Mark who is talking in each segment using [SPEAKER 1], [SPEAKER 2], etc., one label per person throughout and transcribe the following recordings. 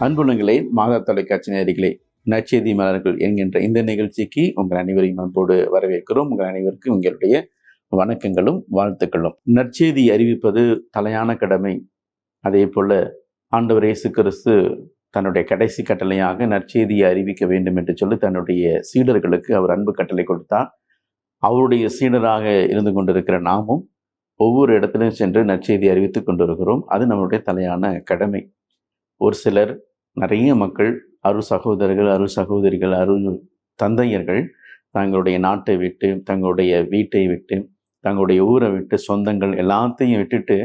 [SPEAKER 1] அன்புள்ளங்களே, மாதா தொலைக்காட்சி நேயர்களே, நற்செய்தி மலர்கள் என்கின்ற இந்த நிகழ்ச்சிக்கு உங்கள் அனைவரையும் அன்போடு வரவேற்கிறோம். உங்கள் அனைவருக்கும் எங்களுடைய வணக்கங்களும் வாழ்த்துக்களும். நற்செய்தி அறிவிப்பது தலையான கடமை. அதே போல ஆண்டவர் இயேசு கிறிஸ்து தன்னுடைய கடைசி கட்டளையாக நற்செய்தியை அறிவிக்க வேண்டும் என்று சொல்லி தன்னுடைய சீடர்களுக்கு அவர் அன்பு கட்டளை கொடுத்தார். அவருடைய சீடராக இருந்து கொண்டிருக்கிற நாமும் ஒவ்வொரு இடத்திலும் சென்று நற்செய்தி அறிவித்துக் கொண்டிருக்கிறோம். அது நம்முடைய தலையான கடமை. ஒரு சிலர், நிறைய மக்கள், அருள் சகோதரர்கள், அருள் சகோதரிகள், அருள் தந்தையர்கள் தங்களுடைய நாட்டை விட்டு, தங்களுடைய வீட்டை விட்டு, தங்களுடைய ஊரை விட்டு, சொந்தங்கள் எல்லாத்தையும் விட்டுட்டு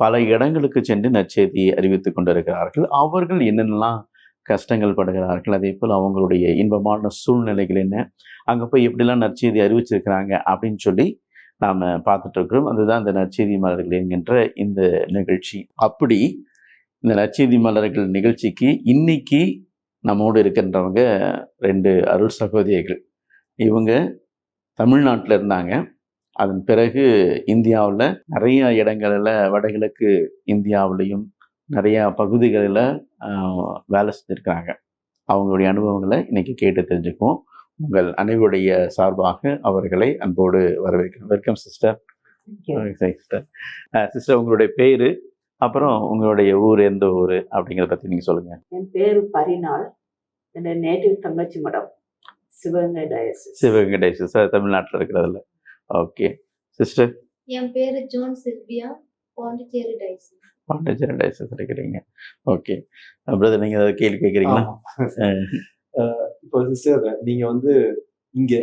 [SPEAKER 1] பல இடங்களுக்கு சென்று நற்செய்தியை அறிவித்துக் கொண்டிருக்கிறார்கள். அவர்கள் என்னென்னலாம் கஷ்டங்கள் படுகிறார்கள், அதே போல் அவங்களுடைய இன்பமான சூழ்நிலைகள் என்ன, அங்கே போய் எப்படிலாம் நற்செய்தி அறிவிச்சிருக்கிறாங்க அப்படின்னு சொல்லி நாம் பார்த்துட்டு இருக்கிறோம். அதுதான் இந்த நற்செய்தி மலர்கள் என்கின்ற இந்த நிகழ்ச்சி. அப்படி இந்த நற்செய்தி மலர்கள் நிகழ்ச்சிக்கு இன்னைக்கு நம்மோடு இருக்கின்றவங்க 2 அருள் சகோதரிகள். இவங்க தமிழ்நாட்டில் இருந்தாங்க. அதன் பிறகு இந்தியாவில் நிறைய இடங்களில், வடகிழக்கு இந்தியாவிலையும் நிறையா பகுதிகளில் வேலை செஞ்சுருக்காங்க. அவங்களுடைய அனுபவங்களை இன்னைக்கு கேட்டு தெரிஞ்சுக்குவோம். உங்கள் அனைவருடைய சார்பாக அவர்களை அன்போடு வரவேற்கிறேன். Welcome sister. சிஸ்டர், உங்களுடைய பேர், அப்புறம் உங்களுடைய ஊர், எந்த ஊர் அப்படிங்கிறத பற்றி நீங்கள் சொல்லுங்கள்.
[SPEAKER 2] என் பேர் பரிநாள். என்னோட நேட்டிவ் தங்கச்சி மடம், சிவகங்கை டயசிஸ்.
[SPEAKER 1] சிவகங்கை டயசிஸ் தமிழ்நாட்டில் இருக்கிறதுல. Okay sister.
[SPEAKER 3] என் பேர் Joan Silvia, Pondicherry diocese.
[SPEAKER 1] Pondicherry diocese இருக்கிறீங்க. ஓகே பிரதர், நீங்கள் ஏதாவது கேள்வி கேட்குறீங்களா?
[SPEAKER 4] இப்போ சிஸ்டர், நீங்கள் வந்து இங்கே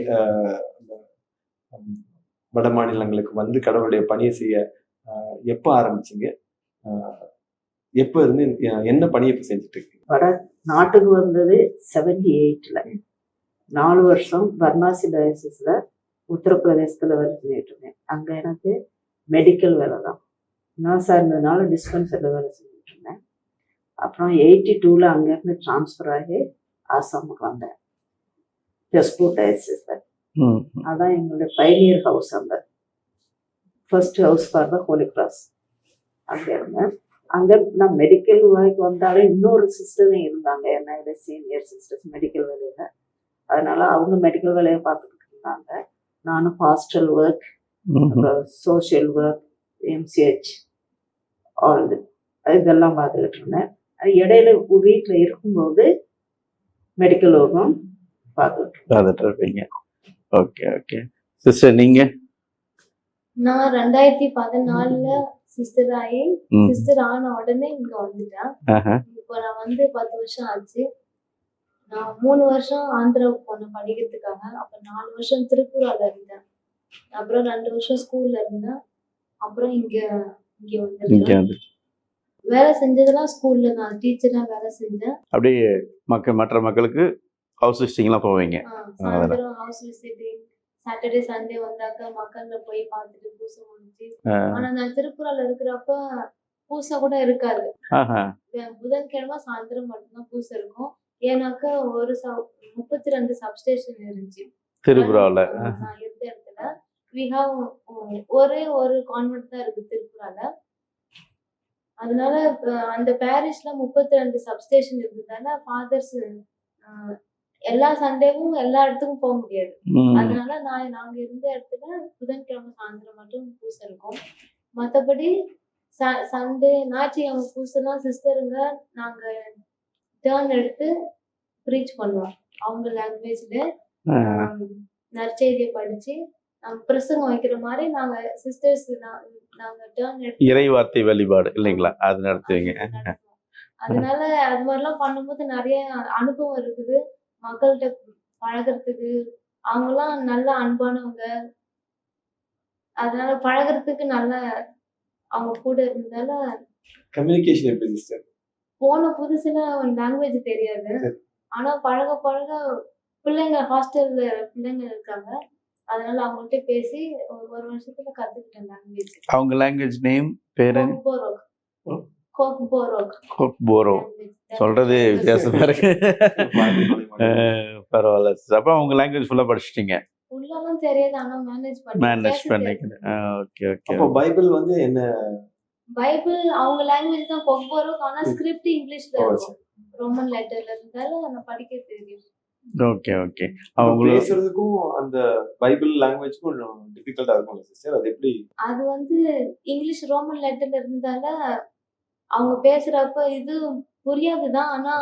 [SPEAKER 4] வட மாநிலங்களுக்கு வந்து கடவுளுடைய பணியை செய்ய எப்போ ஆரம்பிச்சிங்க? எப்போ இருந்து என்ன பணியை இப்போ செஞ்சுட்டு இருக்கீங்க?
[SPEAKER 2] வட நாட்டுக்கு வந்தது 78ல். 4 வருஷம் பர்னாசி டயசிஸில் உத்தரப்பிரதேசத்தில் வேலை செஞ்சுட்டு இருந்தேன். அங்கே எனக்கு மெடிக்கல் வேலை தான். நர்ஸாக இருந்ததுனால டிஸ்பென்சரியில் வேலை செஞ்சுட்டு இருந்தேன். அப்புறம் 82ல் அங்கேருந்து ட்ரான்ஸ்ஃபர் ஆகி ஆசாமுக்கு வந்தேன், ஜஸ்பூர் டயசிஸில். அதான் எங்களுடைய பைனியர் ஹவுஸ். அங்கே first house for the Holy Cross அங்கே இருந்தேன். அங்கே நான் மெடிக்கல் வேலைக்கு வந்தாலும் இன்னொரு சிஸ்டரும் இருந்தாங்க, என்னோட சீனியர் சிஸ்டர்ஸ் மெடிக்கல் வேலையில். அதனால அவங்க மெடிக்கல் வேலையை பார்த்துக்கிட்டு இருந்தாங்க. நானும் ஹாஸ்டல் ஒர்க், அப்புறம் சோஷியல் ஒர்க், எம்சிஹெச் ஆல் இதெல்லாம் பார்த்துக்கிட்டு இருந்தேன். இடையில வீட்டில் இருக்கும்போது மெடிக்கல் ஒர்க்கும்
[SPEAKER 1] பார்த்துட்டு இருப்பீங்க. ஓகே ஓகே சிஸ்டர், நீங்கள்?
[SPEAKER 3] நான் 2014ல் சிஸ்டர் ஆகி, சிஸ்டர் ஆன உடனே இங்க வந்துட்டேன். இப்போ நான் வந்து 10 வருஷம் ஆச்சு. நான் 3 வருஷம் ஆந்திராவுக்கு போனேன் படிக்கிறதுக்காக. அப்புறம் 4 வருஷம் திருப்பூரால இருந்தேன். அப்புறம் 2 வருஷம் ஸ்கூல்ல இருந்தேன். அப்புறம் இங்க வந்து வேலை செஞ்சதெல்லாம் ஸ்கூல்ல தான் டீச்சரா வேலை செஞ்சேன்.
[SPEAKER 1] அப்படியே மற்ற மக்களுக்கு ஹவுஸ் விசிட்டிங்லாம் போவீங்க?
[SPEAKER 3] சாயந்தரம் ஹவுஸ் விசிட்டிங், சாட்டர்டே சண்டே வந்தாக்க மக்கள்ல போய் பார்த்துட்டு பூசை முடிச்சு. ஆனா நான் திருப்பூரால இருக்கிறப்ப பூசை கூட இருக்காது. புதன்கிழமை சாயந்தரம் மட்டும்தான் பூசை இருக்கும். ஏன்னாக்க ஒரு 32 சப்ஸ்டேஷன் இருந்துச்சு
[SPEAKER 1] திருப்பூரால.
[SPEAKER 3] நான் இருந்த இடத்துல we have ஒரே ஒரு கான்வென்ட் தான் இருக்கு திருப்பூரால. அதனால அந்த பேரிஷ்ல 32 சப்ஸ்டேஷன் இருந்ததால ஃபாதர்ஸ் எல்லா சண்டேவும் எல்லா இடத்துக்கும் போக முடியாது. அதனால நாங்க இருந்த இடத்துல புதன்கிழமை சாயந்தரம் மட்டும் பூசை இருக்கும். மற்றபடி சண்டே ஞாயிற்றுக்கிழமை பூசைலாம் சிஸ்டருங்க நாங்க டேர்ன் எடுத்து ப்ரீச் பண்ணுவோம். அவங்க லாங்குவேஜ்ல நற்செய்தியை படிச்சு பிரசங்கம் வைக்கிற மாதிரி நாங்க சிஸ்டர்ஸ் நாங்க டேர்ன் எடுத்து
[SPEAKER 1] இறை வார்த்தை வழிபாடு இல்லைங்களா, அது நடத்துவீங்க.
[SPEAKER 3] அதனால அது மாதிரிலாம் பண்ணும்போது நிறைய அனுபவம் இருக்குது. மக்கள்கிட்ட பழகிறதுக்கு அவங்கெல்லாம் நல்ல அன்பானவங்க. அதனால பழகிறதுக்கு நல்ல அவங்க கூட இருந்ததால
[SPEAKER 4] கம்யூனிகேஷன் எப்படி சிஸ்டர்?
[SPEAKER 3] போன புதுசுல லாங்குவேஜ் தெரியாது. ஆனா பழக பழக பிள்ளைங்க ஹாஸ்டல்ல பிள்ளைங்க இருக்காங்க. அதனால அவங்கள்ட்ட பேசி ஒரு வருஷத்துல கத்துக்கிட்டேன் லாங்குவேஜ்.
[SPEAKER 1] அவங்க லாங்குவேஜ் நேம் பேரு
[SPEAKER 3] கோக்போரோ.
[SPEAKER 1] சொல்றது வித்தியாசமா இருக்கு. பரவாயில்ல. அப்ப அவங்க லாங்குவேஜ் ஃபுல்லா படிச்சிட்டீங்க?
[SPEAKER 3] ஃபுல்லாலாம் தெரியாது, ஆனா மேனேஜ்
[SPEAKER 1] பண்ணிக்கிறேன். Okay okay.
[SPEAKER 4] அப்ப பைபிள் வந்து என்ன?
[SPEAKER 3] பைபிள் அவங்க லாங்குவேஜ் தான் கொக்போரோ, ஆனா ஸ்கிரிப்ட் இங்கிலீஷ்ல இருக்கும். ரோமன் லெட்டர்ல இருந்தாலும் நான் படிக்க தெரியும்.
[SPEAKER 1] Okay okay.
[SPEAKER 4] அவங்க
[SPEAKER 1] அவங்கள
[SPEAKER 4] பேசுறதுக்கும் அந்த பைபிள் லாங்குவேஜ்க்கும் டிஃபிகல்ட்டா இருக்கும்ல சிஸ்டர், அது எப்படி?
[SPEAKER 3] அது வந்து இங்கிலீஷ் ரோமன் லெட்டர்ல இருந்ததால அவங்க பேசுறப்ப இது புரியாதுதான். ஆனா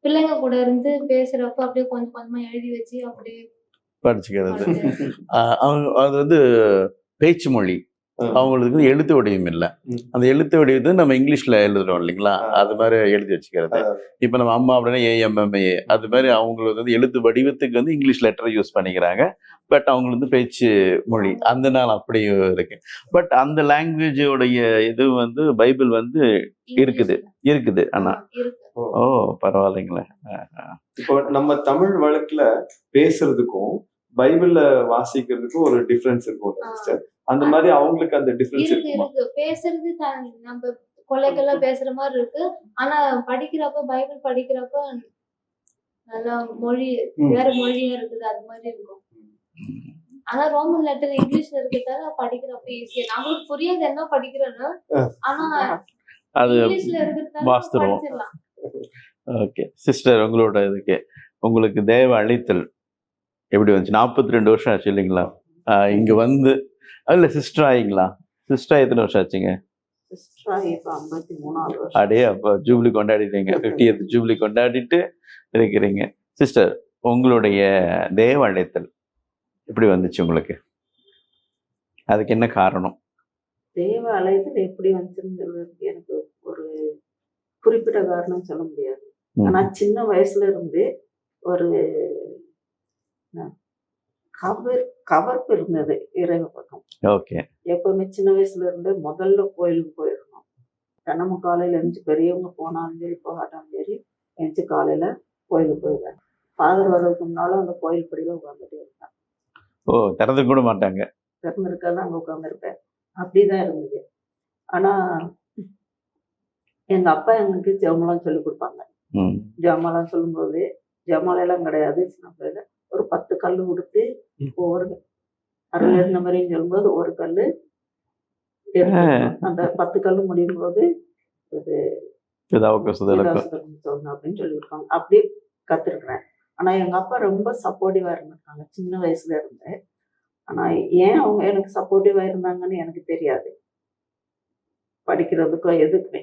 [SPEAKER 3] பிள்ளைங்க கூட இருந்து பேசுறப்ப அப்படியே கொஞ்சம் கொஞ்சமா எழுதி வச்சு அப்படியே
[SPEAKER 1] படிச்சுக்கிறது.
[SPEAKER 3] படிச்சு.
[SPEAKER 1] அவங்க அது வந்து பேச்சு மொழி, அவங்களுக்கு வந்து எழுத்து வடிவம் இல்லை.
[SPEAKER 4] ம்.
[SPEAKER 1] அந்த எழுத்து வடிவத்தை நம்ம இங்கிலீஷ்ல எழுதுறோம் இல்லைங்களா, அது மாதிரி எழுதி வச்சுக்கிறது. இப்போ நம்ம அம்மா அப்படின்னா AMMA, அது மாதிரி அவங்களுக்கு வந்து எழுத்து வடிவத்துக்கு வந்து இங்கிலீஷ் லெட்டர் யூஸ் பண்ணிக்கிறாங்க. பட் அவங்களுக்கு வந்து பேச்சு மொழி அந்த நாள் அப்படி இருக்கு. பட் அந்த லாங்குவேஜோடைய இது வந்து பைபிள் வந்து இருக்குது இருக்குது. ஆனா
[SPEAKER 3] இருக்கு.
[SPEAKER 1] ஓ பரவாயில்லைங்களே.
[SPEAKER 4] இப்போ நம்ம தமிழ் வழக்குல பேசுறதுக்கும் பைபிள்ல வாசிக்கிறதுக்கும் ஒரு டிஃபரன்ஸ் இருக்கும் சிஸ்டர். அந்த மாதிரி அவங்களுக்கு அந்த டிஃபரன்ஸ்
[SPEAKER 3] இருக்கு
[SPEAKER 4] இருக்குமா?
[SPEAKER 3] இருக்கு. பேசுறது நம்ம கொலைக்கெல்லாம் பேசுற மாதிரி இருக்கு. ஆனா படிக்கிறப்ப பைபிள் படிக்கிறப்ப நல்லா மொழி வேற மொழியா இருக்குது, அது மாதிரி இருக்கும். ஆனா ரோமன் லெட்டர் இங்கிலீஷ்ல இருக்கிறதால படிக்கிறப்ப ஈஸியா நம்மளுக்கு புரியாது என்ன படிக்கிறோன்னு. ஆனா
[SPEAKER 1] அது
[SPEAKER 3] இங்கிலீஷ்ல இருக்கிறதால
[SPEAKER 1] வாசித்துருவோம்.
[SPEAKER 3] படிச்சிடலாம்.
[SPEAKER 1] ஓகே சிஸ்டர், உங்களோட இதுக்கு உங்களுக்கு தேவ அழைத்தல் எப்படி வந்துச்சு? 42 வருஷம் ஆச்சு இல்லைங்களா இங்க வந்து? இல்ல சிஸ்டர் ஆயிங்களா? சிஸ்டர் எத்தனை வருஷம் ஆச்சுங்க?
[SPEAKER 2] சிஸ்டரா இப்போ 53வது வருஷம்.
[SPEAKER 1] அடே அப்போ ஜூப்ளி கொண்டாடிட்டீங்க, 50th ஜூப்ளி கொண்டாடிட்டு இருக்கிறீங்க. சிஸ்டர், உங்களுடைய தேவ அழைத்தல் எப்படி வந்துச்சு உங்களுக்கு? அதுக்கு என்ன காரணம்?
[SPEAKER 2] தேவ அழைத்தல் எப்படி வந்துச்சுங்கிறதுக்கு எனக்கு ஒரு குறிப்பிட்ட காரணம் சொல்ல முடியாது. ஆனா சின்ன வயசுல இருந்து ஒரு கவர்ப்பு இருந்தது இறைவ பக்கம்.
[SPEAKER 1] ஓகே.
[SPEAKER 2] எப்பவுமே சின்ன வயசுல இருந்து முதல்ல கோயிலுக்கு போயிடணும். தினமும் காலையில எழுந்து பெரியவங்க போனாலும் சரி போகாட்டாலும் சரி எழுந்து காலையில கோயிலுக்கு போயிடுவேன். ஃபாதர் வர்றதுக்கு முன்னாலும் அந்த கோயில் படியில உட்காந்துட்டே இருப்பேன்.
[SPEAKER 1] ஓ, திறந்து கூட மாட்டாங்க.
[SPEAKER 2] திறந்திருக்காதான் அங்க உட்காந்துருப்பேன். அப்படிதான் இருந்தது. ஆனா எங்க அப்பா எங்களுக்கு ஜெபமெல்லாம் சொல்லி கொடுப்பாங்க. ஜெபமெல்லாம் சொல்லும்போது ஜெபமாலையெல்லாம் கிடையாது. சின்ன பிள்ளைல ஒரு 10 கல் கொடுத்து ஒவ்வொரு அருள் இருந்த மாதிரின்னு சொல்லும்போது ஒரு கல் அந்த 10 கல் முடியும் போது இது சொல்லணும் அப்படின்னு சொல்லி கொடுப்பாங்க. அப்படியே கத்துருக்குறேன். ஆனா எங்க அப்பா ரொம்ப சப்போர்ட்டிவா இருந்திருக்காங்க சின்ன வயசுல இருந்தேன். ஆனா ஏன் அவங்க எனக்கு சப்போர்ட்டிவா இருந்தாங்கன்னு எனக்கு தெரியாது, படிக்கிறதுக்கோ எதுக்குமே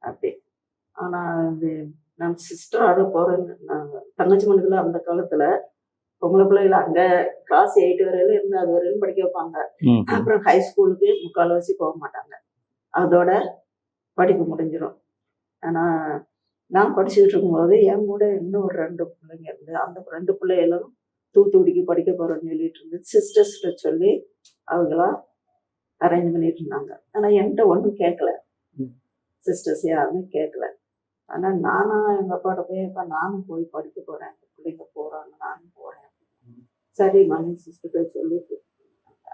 [SPEAKER 2] அப்படி. ஆனா இது நான் சிஸ்டர் போறேன்னு நாங்க தங்கச்சி மண்டல அந்த காலத்துல பொம்பளை பிள்ளைகள அங்க கிளாஸ் 8 வரையில இருந்து அது வரையிலும் படிக்க வைப்பாங்க. அப்புறம் ஹை ஸ்கூலுக்கு 3/4 போக மாட்டாங்க, அதோட படிப்பு முடிஞ்சிடும். ஆனா நான் படிச்சுக்கிட்டு இருக்கும்போது என் கூட இன்னும் ஒரு 2 பிள்ளைங்க இருந்து அந்த 2 பிள்ளைகளும் தூத்துக்குடிக்கு படிக்க போறோம்னு சொல்லிட்டு இருந்து சிஸ்டர்ஸ்கிட்ட சொல்லி அவங்களாம் அரேஞ்ச் பண்ணிட்டு இருந்தாங்க. ஆனா என்கிட்ட ஒன்றும் கேட்கல, சிஸ்டர்ஸ் யாருமே கேட்கல. ஆனா நானா எங்க அப்பாட்ட போய் இப்ப நானும் போய் படிக்க போறேன், பிள்ளைங்க போறாங்க நானும் போறேன். சரி மணி சிஸ்டர்கிட்ட சொல்லி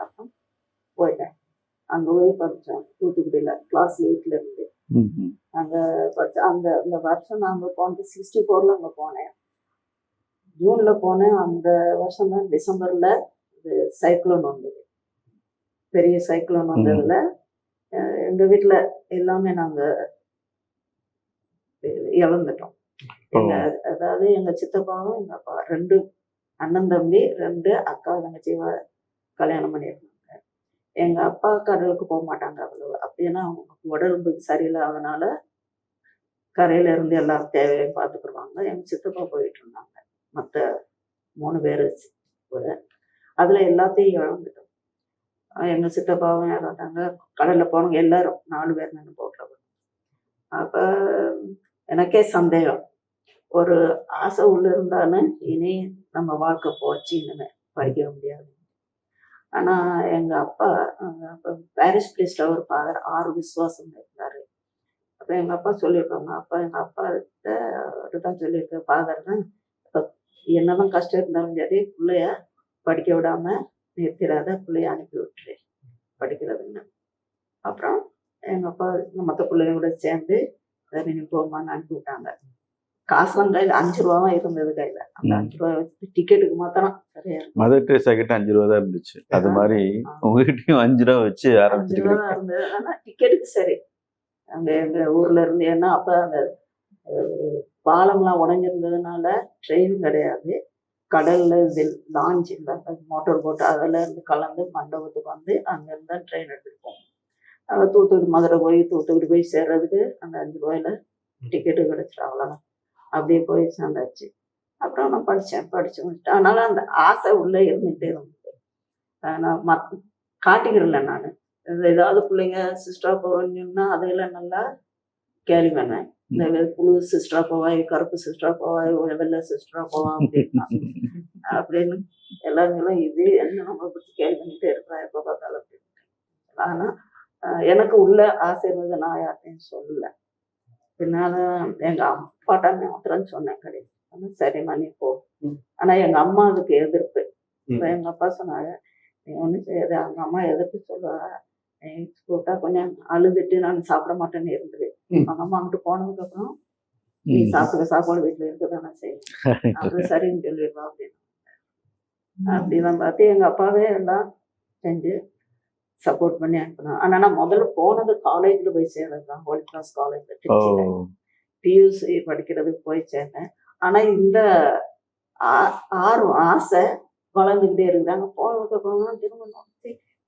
[SPEAKER 2] அப்புறம் போயிட்டேன். அங்க போய் படித்தேன் தூத்துக்குடியில கிளாஸ் 8ல இருந்து. அங்க படித்தேன். அந்த வருஷம் நாங்கள் போனது 64ல அங்கே போனேன். ஜூன்ல போனேன். அந்த வருஷம் தான் டிசம்பர்ல இது சைக்ளோன் வந்தது, பெரிய சைக்ளோன் வந்ததுல எங்க வீட்டுல எல்லாமே நாங்க இழந்துட்டோம். அதாவது எங்க சித்தப்பாவும் எங்க அப்பா 2 அண்ணன் தம்பி 2 அக்கா தங்கச்சியை கல்யாணம் பண்ணியிருந்தாங்க. எங்க அப்பா கடலுக்கு போக மாட்டாங்க அவ்வளவு. அப்படின்னா அவங்க உடம்பு சரியில்லாதனால கரையில இருந்து எல்லாரும் தேவையும் பார்த்துக்குருவாங்க. எங்க சித்தப்பா போயிட்டு இருந்தாங்க மற்ற 3 பேர் கூட. அதுல எல்லாத்தையும் இழந்துட்டோம். எங்க சித்தப்பாவும் இறந்தாங்க. கடல்ல போனவங்க எல்லாரும் 4 பேர் நாங்கள் போட்டில் போனோம். அப்ப எனக்கே சந்தேகம், ஒரு ஆசை உள்ள இருந்தாலும் இனி நம்ம வாழ்க்கை போச்சு, இனிமே படிக்க முடியாது. ஆனா எங்க அப்பா பாரிஸ் பிரிஸ்ட்ல ஒரு ஃபாதர் 6 விசுவாசம் இருந்தாரு. அப்ப எங்க அப்பா சொல்லியிருக்காங்க, எங்க அப்பா தான் சொல்லியிருக்க ஃபாதர் தான், என்னதான் கஷ்டம் இருந்தாலும் சரி பிள்ளைய படிக்க விடாம நிறுத்திடாத, பிள்ளைய அனுப்பி விட்டுரு படிக்கிறதுன்னு. அப்புறம் எங்க அப்பா மற்ற பிள்ளையோட சேர்ந்து சரி நீ போமான்னு அனுப்பி விட்டாங்க. காசுலாம் கையில் 5 ரூபா தான் இருந்தது கையில. அந்த 5 ரூபா வச்சு டிக்கெட்டுக்கு மாத்திரம் சரியா இருக்கும்.
[SPEAKER 1] மதர் டெரேசா கிட்ட 5 ரூபா தான் இருந்துச்சு. அது மாதிரி உங்ககிட்டயும் 5 ரூபா வச்சு
[SPEAKER 2] 5 ரூபா தான் இருந்தது. ஆனா டிக்கெட்டுக்கு சரி அங்க எங்க ஊர்ல இருந்து, ஏன்னா அப்ப அந்த பாலம்லாம் உடைஞ்சிருந்ததுனால ட்ரெயின் கிடையாது, கடல்ல இது லான்ச் இல்லை, மோட்டார் போட்டு அதில் இருந்து கலந்து மண்டபத்துக்கு வந்து அங்கேருந்து தான் ட்ரெயின் எடுத்துகிட்டு போவோம். தூத்துக்குடி மதுரை போய் தூத்துக்குடி போய் சேர்றதுக்கு அந்த 5 ரூபாயில டிக்கெட்டு கிடச்சிடும், அவ்வளோதான். அப்படியே போய் சேர்ந்தாச்சு. அப்புறம் நான் படித்து முடிச்சிட்டேன். அதனால அந்த ஆசை உள்ளே இருந்துகிட்டே இருந்தது. நான் காட்டிக்கிறல நான் ஏதாவது பிள்ளைங்க சிஸ்டரா போகிறோன்னு சொன்னால் அதையெல்லாம் நல்லா கேரி பண்ணேன். இந்த புழு சிஸ்டரா போவாய், கருப்பு சிஸ்டரா போவாய், வெள்ளை சிஸ்டரா போவா அப்படின்னு எல்லாருமே இது என்ன நம்மளை பற்றி கேரி பண்ணிட்டே இருக்கிறா எப்போ பார்த்தாலும் அப்படின்னு. ஆனால் எனக்கு உள்ள ஆசை இருந்தது, நான் யார்ட்டையும் சொல்லலை. பின்னால எங்கள் அப்பாட்ட மாத்திரம் சொன்னேன் கிடையாது. சரிம்மா நீ போ. ஆனால் எங்கள் அம்மா அதுக்கு எதிர்ப்பு. இப்போ எங்கள் அப்பா சொன்னாங்க, நீ ஒன்றும் செய்யாத, அவங்க அம்மா எதிர்ப்பு சொல்லுவா, கூப்பிட்டா கொஞ்சம் அழுதுட்டு நான் சாப்பிட மாட்டேன்னு இருந்தது. அவங்க அம்மா அங்கிட்டு போனதுக்கு அப்புறம் நீ சாப்பாடு வீட்டுல இருக்குதானே செய்யும், அது சரின்னு சொல்லிடுவா அப்படின்னு. அப்படிலாம் பார்த்து எங்க அப்பாவே எல்லாம் செஞ்சு சப்போர்ட் பண்ணி அனுப்பினோம். ஆனா நான் முதல்ல போனது காலேஜ்ல போய் சேர்றதுதான், ஹோலி கிராஸ் காலேஜ்ல திருச்சியில பியூசி படிக்கிறதுக்கு போய் சேர்ந்தேன். ஆனா இந்த ஆசை வளர்ந்துக்கிட்டே இருக்குது. அங்க போனதுக்கு அப்புறம் திரும்ப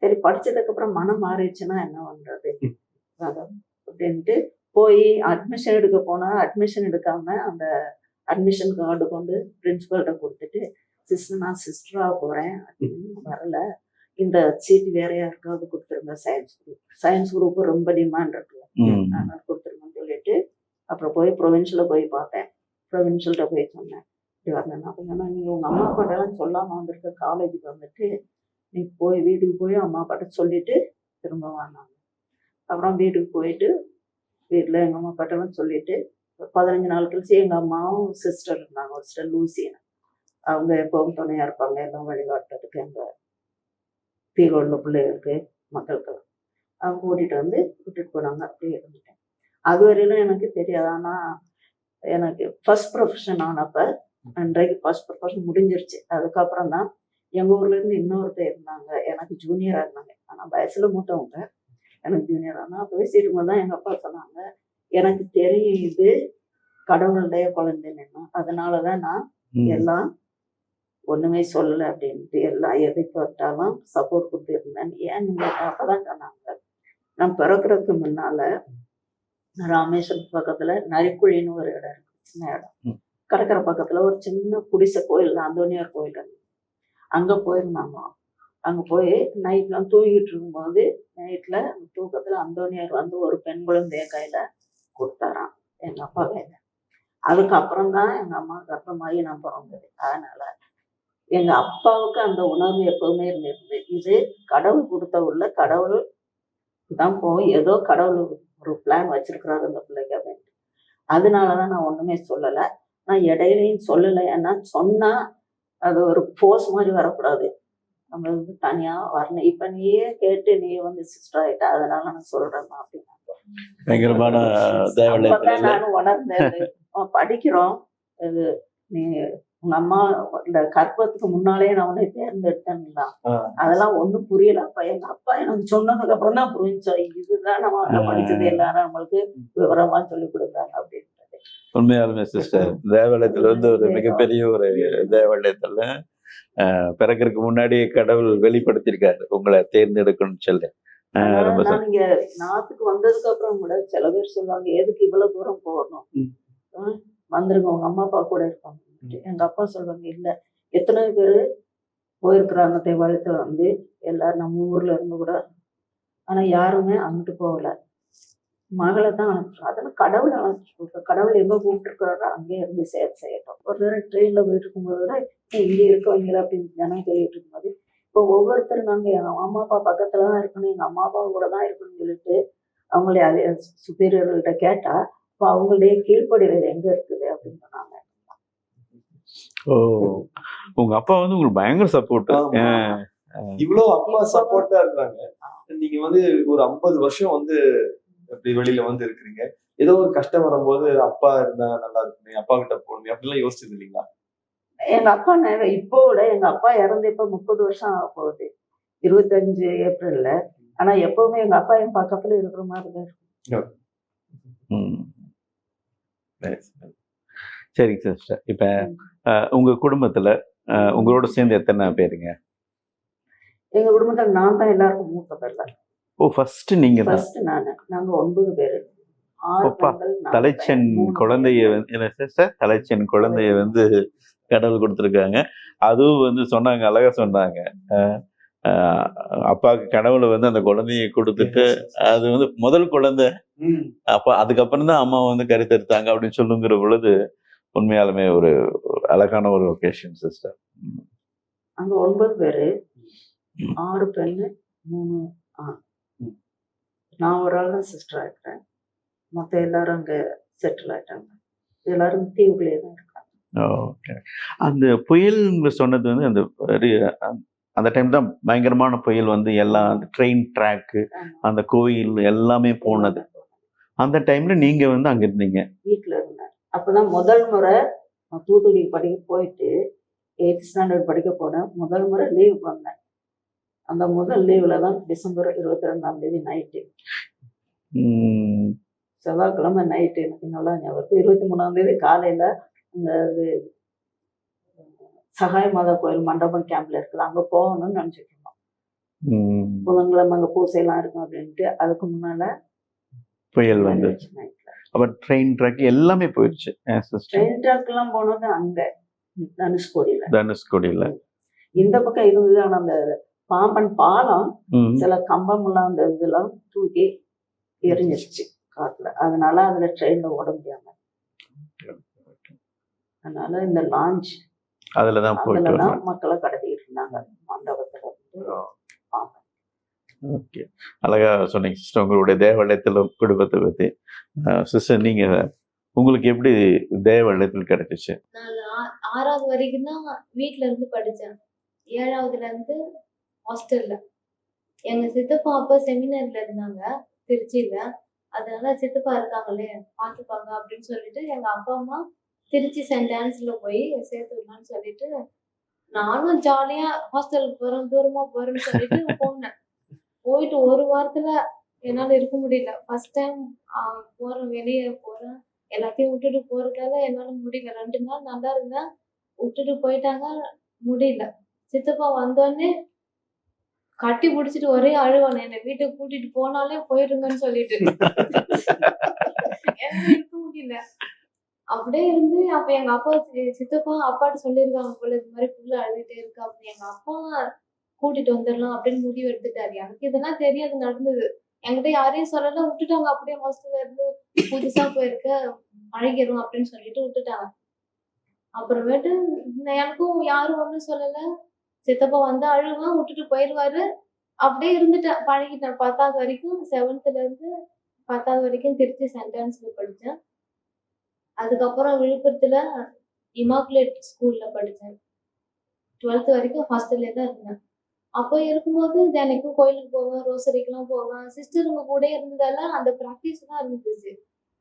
[SPEAKER 2] சரி படிச்சதுக்கு அப்புறம் மனம் மாறிடுச்சுன்னா என்ன பண்றது அப்படின்ட்டு போய் அட்மிஷன் எடுக்க போனா அட்மிஷன் எடுக்காம அந்த அட்மிஷன் கார்டு கொண்டு பிரின்சிபல்கிட்ட கொடுத்துட்டு, சிஸ்டர் நான் சிஸ்டரா போறேன் அப்படின்னு வரல, இந்த சீட் வேற யாருக்காவது கொடுத்துருங்க, சயின்ஸ் குரூப் ரொம்ப டிமாண்ட் இருக்குல்ல, அதனால கொடுத்துருங்கன்னு சொல்லிட்டு அப்புறம் போய் ப்ரொவின்ஷியல போய் பார்த்தேன். ப்ரொவின்ஷியல்கிட்ட போய் சொன்னேன், இப்படி வரலன்னா அப்படின்னா நீங்க உங்க அம்மா அப்பாட்டெல்லாம் சொல்லாம வந்திருக்க, காலேஜுக்கு வந்துட்டு நீ போய் வீட்டுக்கு போய் அம்மா அப்பாட்ட சொல்லிட்டு திரும்ப வாங்கினாங்க. அப்புறம் வீட்டுக்கு போயிட்டு வீட்டில் எங்கள் அம்மா அப்பாட்டெல்லாம் சொல்லிட்டு 15 நாள் கழிச்சு எங்கள் அம்மாவும் சிஸ்டர் இருந்தாங்க, ஒரு சிஸ்டர் லூசின்னு, அவங்க எப்பவும் துணையாக இருப்பாங்க எல்லாம் வழிகாட்டுறதுக்கு, எங்கள் தீரோட பிள்ளைகளுக்கு மக்களுக்கெல்லாம். அவங்க கூட்டிகிட்டு போனாங்க. அப்படியே இருந்துட்டேன். அது வரையிலும் எனக்கு தெரியாது. ஆனால் எனக்கு ஃபர்ஸ்ட் ப்ரொஃபஷன் ஆனப்போ அன்றைக்கு ஃபர்ஸ்ட் ப்ரொஃபஷன் முடிஞ்சிருச்சு. அதுக்கப்புறம் தான் எங்கள் ஊர்லேருந்து இன்னொருத்தர் இருந்தாங்க, எனக்கு ஜூனியராக இருந்தாங்க. ஆனால் வயசில் மூத்தவங்க, எனக்கு ஜூனியர். ஆனால் அப்போ பேசிட்டு தான் எங்கள் அப்பா சொன்னாங்க, எனக்கு தெரியுது கடவுளுடைய குழந்தைன்னு, அதனால தான் நான் எல்லாம் ஒன்றுமே சொல்லலை அப்படின்ட்டு எல்லாம் எதுக்கு வந்தாலும் சப்போர்ட் கொடுத்துருந்தேன். ஏன் நீங்கள் அப்போ தான் சொன்னாங்க, நான் பிறக்கிறதுக்கு முன்னால் ராமேஸ்வரம் பக்கத்தில் நரிக்குழின்னு ஒரு இடம் இருக்கு, சின்ன இடம், கடற்கரை பக்கத்தில் ஒரு சின்ன குடிசை கோயில், அந்தோனியார் கோயில், அங்கே போயிருந்தாங்க. அங்கே போய் நைட்லாம் தூங்கிட்டு இருக்கும்போது நைட்டில் தூக்கத்தில் அந்தோனியார் வந்து ஒரு பெண் குழந்தைய கையில் கொடுத்தாராம் எங்கள் அப்பா கையில். அதுக்கப்புறம் தான் எங்கள் அம்மா கர்ப்பமாகி நான் பிறந்தது. அதனால் எங்கள் அப்பாவுக்கு அந்த உணர்வு எப்போவுமே இருந்திருந்தது, இது கடவுள் கொடுத்த உள்ள கடவுள் தான் போய் ஏதோ கடவுள் ஒரு பிளான் வச்சிருக்கிறாரு அந்த பிள்ளைக்கு அப்படின்ட்டு. அதனால தான் நான் ஒன்றுமே சொல்லலை. நான் இடையிலையும் சொல்லலை, ஏன்னா சொன்னால் அது ஒரு ஃபோர்ஸ் மாதிரி வரக்கூடாது, நம்ம வந்து தனியாக வரணும். இப்போ நீயே கேட்டு நீ வந்து சிஸ்டர் ஆகிட்ட, அதனால நான் சொல்கிறேன் அப்படின்னா
[SPEAKER 1] பயங்கரமான
[SPEAKER 2] நானும் உணர்ந்தேன். படிக்கிறோம், இது நீ உங்க அம்மா இந்த கற்பத்துக்கு முன்னாலே நான் உன்னை தேர்ந்தெடுத்தேன்னா அதெல்லாம் ஒன்றும் புரியல. அப்ப எங்க அப்பா எனக்கு சொன்னதுக்கு அப்புறம் தான் புரிஞ்சு, இதுதான் நம்ம படிச்சது, எல்லாரும் நம்மளுக்கு விவரமா சொல்லி கொடுக்குறாங்க அப்படின்றது.
[SPEAKER 1] உண்மையாலுமே சிஸ்டர், தேவாலயத்துல வந்து ஒரு மிகப்பெரிய ஒரு தேவாலயத்துல பிறக்கிறதுக்கு முன்னாடி கடவுள் வெளிப்படுத்தியிருக்காரு உங்களை தேர்ந்தெடுக்கணும்னு சொல்லி.
[SPEAKER 2] நான் இங்க நாட்டுக்கு வந்ததுக்கு அப்புறம் கூட சில பேர் சொல்லுவாங்க, எதுக்கு இவ்வளவு தூரம் போகணும், வந்துருங்க உங்க அம்மா அப்பா கூட இருப்பாங்க. எங்க அப்பா சொல்லுவாங்க, இல்ல எத்தனை பேரு போயிருக்கிறாங்க தேவாலயத்துல வந்து, எல்லாரும் நம்ம ஊர்ல இருந்து கூட, ஆனா யாருமே அங்கிட்டு போகல, மகளை தான் அனுப்பிச்சோம். அதெல்லாம் கடவுள் அனுப்பிச்சு, கடவுள் எங்க கூப்பிட்டு இருக்கிறாரோ அங்கே இருந்து செய்யட்டும். ஒரு தடவை ட்ரெயின்ல போயிட்டு இருக்கும்போது கூட இங்கே இருக்கவங்கள அப்படின்னு ஜனம் சொல்லிட்டு இருக்கும்போது, இப்போ ஒவ்வொருத்தரும் நாங்க எங்க அம்மா அப்பா பக்கத்துல தான் இருக்கணும், எங்க அம்மா அப்பா கூட தான் இருக்கணும்னு சொல்லிட்டு அவங்களே அதே சுப்பீரியர்கள்ட்ட கேட்டா, இப்போ அவங்களுடைய கீழ்ப்படிதல் எங்க இருக்குது அப்படின்னு சொன்னாங்க.
[SPEAKER 1] ஓ, உங்க அப்பா வந்து உங்களுக்கு பயங்கர சப்போர்ட்.
[SPEAKER 4] இவ்வளவு அப்பா சப்போர்ட்டா இருக்காங்க. நீங்க வந்து ஒரு 50 வருஷம் வந்து இப்படி வெளியில வந்து இருக்கிறீங்க. ஏதோ ஒரு கஷ்டம் வரும்போது அப்பா இருந்தா நல்லா இருக்குமே, அப்பா கிட்ட போகணுமே அப்படிலாம் யோசிச்சது இல்லைங்களா?
[SPEAKER 2] எங்க அப்பா இப்போ விட எங்க அப்பா இறந்து இப்ப 30 வருஷம் ஆக போகுது, 25 ஏப்ரல்ல. ஆனா எப்பவுமே எங்க அப்பா என் பக்கத்துல இருக்கிற மாதிரி தான் இருக்கும்.
[SPEAKER 1] சரிங்க சிஸ்டர். இப்போ உங்க குடும்பத்துல உங்களோட சேர்ந்து எத்தனை பேருங்க?
[SPEAKER 2] எங்க குடும்பத்துல நான் தான் எல்லாருக்கும் மூத்த பிள்ளை.
[SPEAKER 1] ஓ, ஃபர்ஸ்ட் நீங்க தான்.
[SPEAKER 2] ஃபர்ஸ்ட் நாங்க 9 பேரு. 6
[SPEAKER 1] அப்பா,
[SPEAKER 2] பெண்கள், 4
[SPEAKER 1] தலைச்சன்
[SPEAKER 2] பையன், 3
[SPEAKER 1] குழந்தைய
[SPEAKER 2] பையன்.
[SPEAKER 1] வந்து என்ன சிஸ்டர், தலைச்சன் குழந்தைய வந்து கடவுள் கொடுத்துருக்காங்க. அதுவும் வந்து சொன்னாங்க, அழகா சொன்னாங்க. அப்பாவுக்கு கனவுல வந்து அந்த குழந்தைய கொடுத்துட்டு அது வந்து முதல் குழந்தை, அப்ப அதுக்கப்புறம் தான் அம்மா வந்து கருத்தெடுத்தாங்க அப்படின்னு சொல்லுங்கிற பொழுது உண்மையாலுமே ஒரு அழகான ஒரு ஒகேஷன் சிஸ்டர்.
[SPEAKER 2] அங்க 9 பேரு, 6 பெண்ணு, 3 ஆண். நான் ஒரு ஆள் தான் சிஸ்டரா இருக்கிறேன். மொத்த எல்லாரும் அங்க செட்டில் ஆயிட்டாங்க. எல்லாரும் தீவுகளே தான் இருக்காங்க.
[SPEAKER 1] ஓகே. அந்த புயல் சொன்னது வந்து அந்த டைம் தான் பயங்கரமான புயல் வந்து எல்லாம் அந்த ட்ரெயின் ட்ராக்கு, அந்த கோயில் எல்லாமே போனது. அந்த டைம்ல நீங்க வந்து அங்க இருந்தீங்க?
[SPEAKER 2] வீட்டுல இருந்தேன். அப்பதான் முதல் முறை நான் தூத்துக்குடிக்கு படிக்க போயிட்டு 8th ஸ்டாண்டர்ட் படிக்க போனேன். முதல் முறை லீவ் வந்தேன். அந்த முதல் லீவ்ல தான் டிசம்பர் 22ஆம் தேதி நைட்டு, செவ்வாய்க்கிழமை நைட்டு, எனக்கு நல்லா ஞாபகம். 23ஆம் தேதி காலையில அந்த சகாய மாதா கோயில் மண்டபம் கேம்ப்ல இருக்குது, அங்க போகணும்னு நினைச்சிட்டு இருந்தோம். புதன்கிழமை அங்க பூசையெல்லாம் இருக்கும் அப்படின்ட்டு. அதுக்கு முன்னால
[SPEAKER 1] புயல் வந்து அப்ப ட்ரெயின் ட்ராக் எல்லாமே போயிடுச்சு.
[SPEAKER 2] ட்ரெயின் ட்ராக் எல்லாம் போனது அங்க
[SPEAKER 1] தனுஷ்கோடியில.
[SPEAKER 2] இந்த பக்கம் இருந்தது. ஆனா அந்த பாம்பன் பாலம் சில கம்பம் எல்லாம் அந்த இதெல்லாம் தூக்கி எரிஞ்சிருச்சு காட்டுல. அதனால அதுல ட்ரெயின்ல ஓட முடியாம, அதனால இந்த லான்ச்
[SPEAKER 1] அதுலதான்
[SPEAKER 2] மக்களை கடத்திட்டு இருந்தாங்க மண்டபத்துல.
[SPEAKER 1] ஓகே, அழகா சொன்னீங்க சிஸ்டர் உங்களுடைய தேவாலயத்துல குடும்பத்தை பத்தி. சிஸ்டர், நீங்க உங்களுக்கு எப்படி தேவாலயத்தில் கிடைச்சிச்சு?
[SPEAKER 3] நான் 6வது வரைக்கும் தான் வீட்டுல இருந்து படிச்சேன். 7வதுல இருந்து ஹாஸ்டல்ல. எங்க சித்தப்பா அப்பா செமினார்ல இருந்தாங்க திருச்சியில. அதனால சித்தப்பா இருக்காங்களே பாத்துப்பாங்க அப்படின்னு சொல்லிட்டு எங்க அப்பா அம்மா திருச்சி சென்ட் ஆன்ஸ்ல போய் சேர்த்து விடலான்னு சொல்லிட்டு, நானும் ஜாலியா ஹாஸ்டலுக்கு போறேன், தூரமா போறேன்னு சொல்லிட்டு போனேன். போயிட்டு ஒரு வாரத்துல என்னால இருக்க முடியல. ஃபர்ஸ்ட் டைம் போறேன், வெளியே போறேன், எல்லாத்தையும் விட்டுட்டு போறதால என்னால முடியல. 2 நாள் நல்லா இருந்தேன், விட்டுட்டு போயிட்டாங்க, முடியல. சித்தப்பா வந்தோடனே கட்டி பிடிச்சிட்டு ஒரே அழுவானு, என்னை வீட்டுக்கு கூட்டிட்டு போனாலே போயிருங்கன்னு சொல்லிட்டு. இருக்க முடியல. அப்படியே இருந்து அப்ப எங்க அப்பா சித்தப்பா அப்பாட்ட சொல்லியிருக்காங்க போல, இது மாதிரி புள்ள அழுதுட்டே இருக்கு அப்படின்னு. எங்க அப்பா கூட்டிட்டு வந்துடலாம் அப்படின்னு முடிவு எடுத்துட்டாரு. எனக்கு இதெல்லாம் தெரியாது நடந்தது. என்கிட்ட யாரையும் சொல்லல, விட்டுட்டாங்க. அப்படியே ஹாஸ்டல்ல இருந்து புதுசா போயிருக்க, அழகிரும் அப்படின்னு சொல்லிட்டு விட்டுட்டாங்க. அப்புறமேட்டு எனக்கும் யாரும் ஒண்ணும் சொல்லல. சித்தப்பா வந்து அழுவான், விட்டுட்டு போயிடுவாரு. அப்படியே இருந்துட்டேன், பழகிட்டேன். 10வது வரைக்கும் 7th இருந்து 10வது வரைக்கும் திருச்சி சென்ட் ஆன்ஸ்ல படிச்சேன். அதுக்கப்புறம் விழுப்புரத்துல இமாக்குலேட் ஸ்கூல்ல படிச்சேன். 12th வரைக்கும் ஹாஸ்டல்லே தான் இருந்தேன். அப்போ இருக்கும்போது தினைக்கும் கோயிலுக்கு போவேன், ரோசரிக்கெல்லாம் போவேன். சிஸ்டருங்க கூட இருந்ததால அந்த ப்ராக்டிஸ் தான் இருந்துச்சு,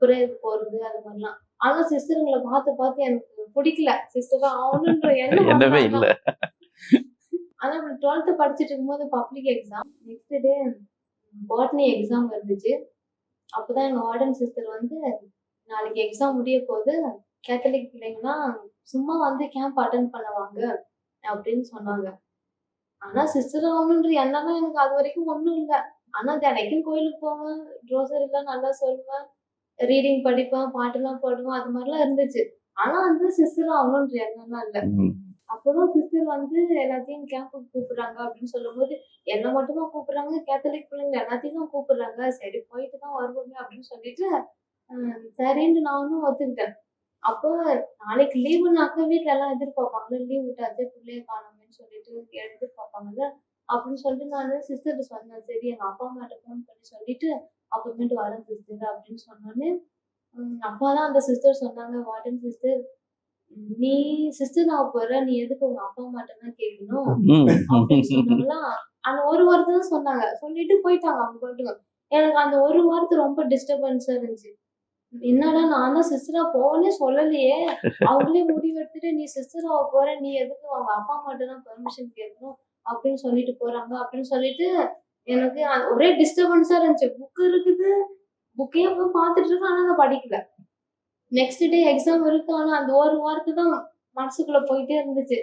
[SPEAKER 3] பிரேயர் போறது அது மாதிரிலாம். ஆனா சிஸ்டருங்களை பார்த்து எனக்கு பிடிக்கல. சிஸ்டரா ஆகணுன்ற
[SPEAKER 1] என்னவே
[SPEAKER 3] எண்ணம்.
[SPEAKER 1] இல்ல.
[SPEAKER 3] ஆனா 12th படிச்சுட்டு இருக்கும்போது public exam, next day botany exam இருந்துச்சு. அப்பதான் எங்க வார்டன் சிஸ்டர் வந்து, நாளைக்கு எக்ஸாம் முடிய போது, கேத்தலிக் பிள்ளைங்கலாம் சும்மா வந்து கேம்ப் அட்டென்ட் பண்ணுவாங்க அப்படின்னு சொன்னாங்க. ஆனா சிஸ்டர் ஆகணுன்ற எண்ணம்லாம் எனக்கு அது வரைக்கும் ஒண்ணும் இல்லை. ஆனா தினைக்கும் கோயிலுக்கு போவேன், ரோசரிலாம் நல்லா சொல்லுவேன், ரீடிங் படிப்பேன், பாட்டுலாம் பாடுவேன், அது மாதிரிலாம் இருந்துச்சு. ஆனா வந்து சிஸ்டர் ஆகணுன்ற எண்ணம்லாம் இல்லை. அப்போதான் சிஸ்டர் வந்து எல்லாத்தையும் கேம்புக்கு கூப்பிடுறாங்க அப்படின்னு சொல்லும்போது, என்னை மட்டும் தான் கூப்பிடுறாங்க, கேத்தலிக் பிள்ளைங்க எல்லாத்தையும் தான் கூப்பிடுறாங்க, சரி போயிட்டு தான் வருவோமே அப்படின்னு சொல்லிட்டு சரின்னு நானும் ஒத்துக்கிட்டேன். அப்போ நாளைக்கு லீவுனாக்க வீட்டுல எல்லாம் எதிர்பார்ப்பாங்கல்ல, லீவ் விட்டாச்சு பிள்ளைய காணுமேன்னு சொல்லிட்டு எதிர்பார்ப்பாங்கல்ல அப்படின்னு சொல்லிட்டு நான் சிஸ்டர்கிட்ட சொன்னேன். சரி எங்க அப்பா அம்மாட்ட ஃபோன் பண்ணி சொல்லிட்டு அப்புறமேட்டு வரேன் சிஸ்டர் அப்படின்னு சொன்னோன்னே, அப்பாதான் அந்த சிஸ்டர் சொன்னாங்க, வார்டன் சிஸ்டர், நீ சிஸ்டர் ஆக போற, நீ எதுக்கு உங்க அப்பா அம்மாட்ட தான் கேட்கணும் அப்படின்னு சொன்னாங்களா. அந்த ஒரு வாரத்தை தான் சொன்னாங்க, சொல்லிட்டு போயிட்டாங்க அவங்க பாட்டுங்க. எனக்கு அந்த ஒரு வாரத்தை ரொம்ப டிஸ்டர்பன்ஸா இருந்துச்சு. என்னடா நான் தான் சிஸ்டரா போவனே சொல்லலையே, அவங்களே முடிவு எடுத்துட்டு நீ சிஸ்டர் ஆக போற, நீ எதுக்கு அவங்க அப்பா அம்மாட்ட தான் பெர்மிஷன் கேட்கணும் அப்படின்னு சொல்லிட்டு போறாங்க அப்படின்னு சொல்லிட்டு எனக்கு ஒரே டிஸ்டர்பன்ஸா இருந்துச்சு. புக் இருக்குது, புக்கையே போய் பார்த்துட்டு இருக்கேன், ஆனா நான் படிக்கல. நெக்ஸ்ட் டே எக்ஸாம் இருக்கு. ஆனா அந்த ஒரு வார்த்தை தான் மனசுக்குள்ள போயிட்டே இருந்துச்சு.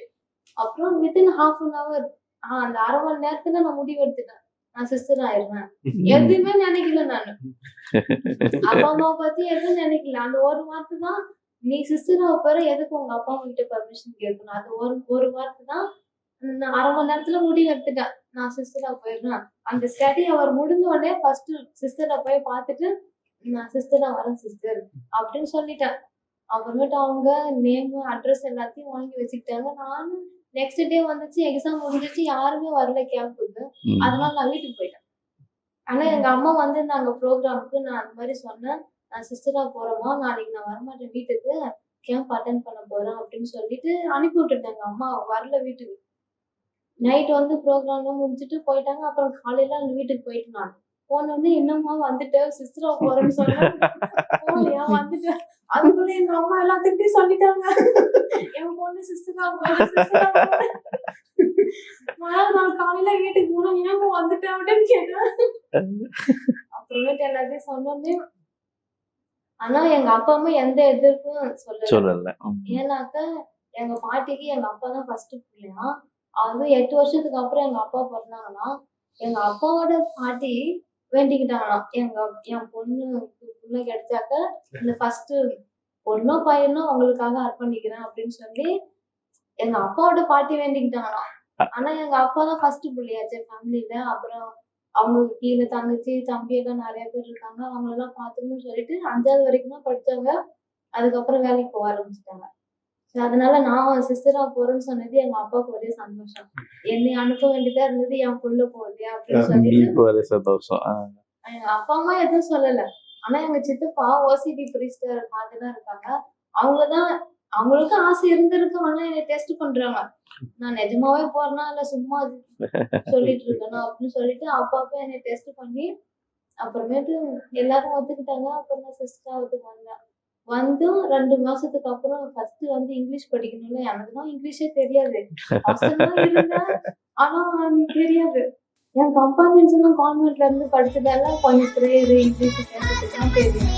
[SPEAKER 3] அப்புறம் வித்தின் ஹாஃப் அன் ஹவர் அந்த அரை மணி நேரத்துல நான் முடிவு எடுத்துட்டேன், நான் சிஸ்டர் ஆயிருவேன். எதுவுமே நினைக்கல நானு. அப்பா அம்மாவை பத்தி எதுவும் நினைக்கல. அந்த ஒரு வார்த்தை தான், நீ சிஸ்டரா போற, எதுக்கு உங்க அப்பா அம்மா கிட்ட பர்மிஷன் கேட்கணும். அது ஒரு வார்த்தை தான். நான் அரை மணி நேரத்துல முடிவு எடுத்துட்டேன், நான் சிஸ்டரா போயிடுறேன். அந்த ஸ்டடி அவர் முடிஞ்ச உடனே ஃபர்ஸ்ட் சிஸ்டரை போய் பார்த்துட்டு, நான் சிஸ்டரா வரேன் சிஸ்டர் அப்படின்னு சொல்லிட்டேன். அப்புறமேட்டு அவங்க நேம் அட்ரஸ் எல்லாத்தையும் வாங்கி வச்சுக்கிட்டாங்க. நானும் நெக்ஸ்ட் டே வந்துச்சு, எக்ஸாம் முடிஞ்சிச்சு, யாருமே வரல கேம்புக்கு. அதனால நான் வீட்டுக்கு போயிட்டேன். ஆனா எங்க அம்மா வந்திருந்தாங்க ப்ரோக்ராமுக்கு. நான் அந்த மாதிரி சொன்னேன், நான் சிஸ்டரா போறேம்மா, நாளைக்கு நான் வரமாட்டேன் வீட்டுக்கு, கேம்ப் அட்டென்ட் பண்ண போறேன் அப்படின்னு சொல்லிட்டு அனுப்பி விட்டுட்டேன். எங்க அம்மா வரல வீட்டுக்கு. நைட் வந்து ப்ரோக்ராம்லாம் முடிச்சுட்டு போயிட்டாங்க. அப்புறம் காலையில அந்த வீட்டுக்கு போயிட்டு நான் போனோடனே, என்னம்மா வந்துட்டேன், சிஸ்டரா போறேன்னு சொன்னேன். போலியா வந்துட்டேன். அதுக்குள்ள எங்க அம்மா எல்லாத்துக்கிட்டையும் சொல்லிட்டாங்க, என் பொண்ணு சிஸ்டரா போறேன். மறுநாள் நாள் காலையில வீட்டுக்கு போனா, ஏமா வந்துட்டேன் அப்படின்னு கேட்டேன். அப்புறமேட்டு எல்லாத்தையும் சொன்னோன்னே, ஆனா எங்க அப்பா அம்மா எந்த எதிர்ப்பும் சொல்லல. ஏன்னாக்க எங்க பாட்டிக்கு எங்க அப்பா தான் ஃபர்ஸ்ட் பிள்ளையா. அது 8 வருஷத்துக்கு அப்புறம் எங்க அப்பா பிறந்தாங்கன்னா, எங்க அப்பாவோட பாட்டி வேண்டிக்கிட்டாங்களாம், என் பொண்ணு புள்ள கிடைச்சாக்க இந்த ஃபர்ஸ்ட் பொண்ணோ பையனோ அவங்களுக்காக அர்ப்பணிக்கிறேன் அப்படின்னு சொல்லி எங்க அப்பாவோட பாட்டி வேண்டிக்கிட்டாங்களாம். ஆனா எங்க அப்பா தான் ஃபர்ஸ்ட் பிள்ளையாச்சு ஃபேமிலியில. அப்புறம் அவங்களுக்கு கீழே தங்கச்சி தம்பி எல்லாம் நிறைய பேர் இருக்காங்க, அவங்களெல்லாம் பார்த்துக்கணும்னு சொல்லிட்டு 5வது வரைக்கும் தான் படிச்சாங்க. அதுக்கப்புறம் வேலைக்கு போக ஆரம்பிச்சிட்டாங்க. அதனால நான் சிஸ்டரா போறேன்னு சொன்னது எங்க அப்பாவுக்கு ஒரே சந்தோஷம். என்னை அனுப்ப வேண்டியதா இருந்தது, என் புள்ள போகுது அப்படின்னு சொல்லிட்டு
[SPEAKER 1] சந்தோஷம்.
[SPEAKER 3] எங்க அப்பா அம்மா எதுவும் சொல்லல. ஆனா எங்க சித்தப்பா ஓசிடி பிரீஸ்டர் மாதிரிதான் இருக்காங்க. அவங்கதான், அவங்களுக்கும் ஆசை இருந்திருக்கு. ஆனா என்னை டெஸ்ட் பண்றாங்க, நான் நிஜமாவே போறேன்னா இல்ல சும்மா சொல்லிட்டு இருக்கேனா அப்படின்னு சொல்லிட்டு அப்பா என்னை டெஸ்ட் பண்ணி அப்புறமேட்டு எல்லாரும் ஒத்துக்கிட்டாங்க. அப்புறம் நான் சிஸ்டராவதுக்கு வந்தேன். வந்தும் 2 மாசத்துக்கு அப்புறம் ஃபர்ஸ்ட் வந்து இங்கிலீஷ் படிக்கணும்ல. எனக்குதான் இங்கிலீஷே தெரியாது. இருந்தேன் ஆனா தெரியாது. என் கம்பானியன்ஸ் எல்லாம் கான்வென்ட்ல இருந்து படிச்சதெல்லாம் கொஞ்சம் இங்கிலீஷ் பேசுறதுக்கு தான் தெரியும்.